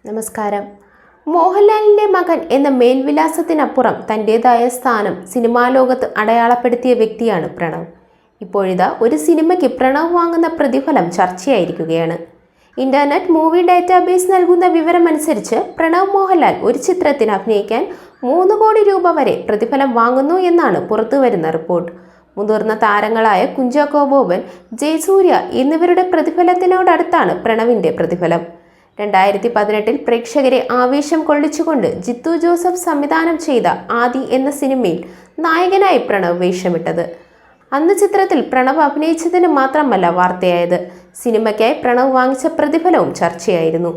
നമസ്കാരം. മോഹൻലാലിൻ്റെ മകൻ എന്ന മേൽവിലാസത്തിനപ്പുറം തൻ്റേതായ സ്ഥാനം സിനിമാ ലോകത്ത് അടയാളപ്പെടുത്തിയ വ്യക്തിയാണ് പ്രണവ്. ഇപ്പോഴിതാ ഒരു സിനിമയ്ക്ക് പ്രണവ് വാങ്ങുന്ന പ്രതിഫലം ചർച്ചയായിരിക്കുകയാണ്. ഇന്റർനെറ്റ് മൂവി ഡാറ്റാബേസ് നൽകുന്ന വിവരമനുസരിച്ച് പ്രണവ് മോഹൻലാൽ ഒരു ചിത്രത്തിന് അഭിനയിക്കാൻ 3 കോടി രൂപ വരെ പ്രതിഫലം വാങ്ങുന്നു എന്നാണ് പുറത്തുവരുന്ന റിപ്പോർട്ട്. മുതിർന്ന താരങ്ങളായ കുഞ്ചാക്കോ ബോബൻ, ജയസൂര്യ എന്നിവരുടെ പ്രതിഫലത്തിനോടടുത്താണ് പ്രണവിൻ്റെ പ്രതിഫലം. 2018 പ്രേക്ഷകരെ ആവേശം കൊള്ളിച്ചുകൊണ്ട് ജിത്തു ജോസഫ് സംവിധാനം ചെയ്ത ആദി എന്ന സിനിമയിൽ നായകനായി പ്രണവ് വേഷമിട്ടത്. അന്ന് ചിത്രത്തിൽ പ്രണവ് അഭിനയിച്ചതിന് മാത്രമല്ല വാർത്തയായത്, സിനിമയ്ക്കായി പ്രണവ് വാങ്ങിച്ച പ്രതിഫലവും ചർച്ചയായിരുന്നു.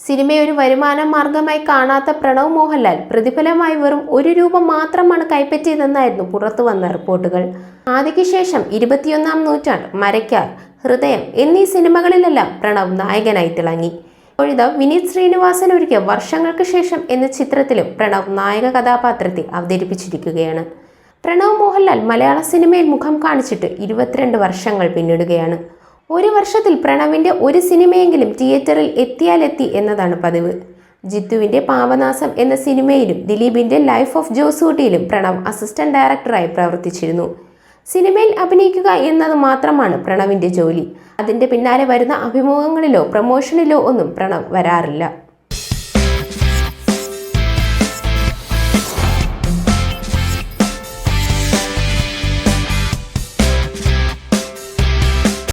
സിനിമയെ ഒരു വരുമാന മാർഗമായി കാണാത്ത പ്രണവ് മോഹൻലാൽ പ്രതിഫലമായി വെറും 1 രൂപ മാത്രമാണ് കൈപ്പറ്റിയതെന്നായിരുന്നു പുറത്തു വന്ന റിപ്പോർട്ടുകൾ. ആദിക്ക് ശേഷം 21-ാം നൂറ്റാണ്ട്, മരയ്ക്കാർ, ഹൃദയം എന്നീ സിനിമകളിലെല്ലാം പ്രണവ് നായകനായി തിളങ്ങി. ഇപ്പോഴിതാ വിനീത് ശ്രീനിവാസൻ ഒരുക്കിയ വർഷങ്ങൾക്ക് ശേഷം എന്ന ചിത്രത്തിലും പ്രണവ് നായക കഥാപാത്രത്തെ അവതരിപ്പിച്ചിരിക്കുകയാണ്. പ്രണവ് മോഹൻലാൽ മലയാള സിനിമയിൽ മുഖം കാണിച്ചിട്ട് 22 വർഷങ്ങൾ പിന്നിടുകയാണ്. ഒരു വർഷത്തിൽ പ്രണവിൻ്റെ ഒരു സിനിമയെങ്കിലും തിയേറ്ററിൽ എത്തിയാലെത്തി എന്നതാണ് പതിവ്. ജിത്തുവിൻ്റെ പാപനാശം എന്ന സിനിമയിലും ദിലീപിൻ്റെ ലൈഫ് ഓഫ് ജോസൂട്ടിയിലും പ്രണവ് അസിസ്റ്റന്റ് ഡയറക്ടറായി പ്രവർത്തിച്ചിരുന്നു. സിനിമയിൽ അഭിനയിക്കുക എന്നത് മാത്രമാണ് പ്രണവിൻ്റെ ജോലി. അതിൻ്റെ പിന്നാലെ വരുന്ന അഭിമുഖങ്ങളിലോ പ്രമോഷനിലോ ഒന്നും പ്രണവ് വരാറില്ല.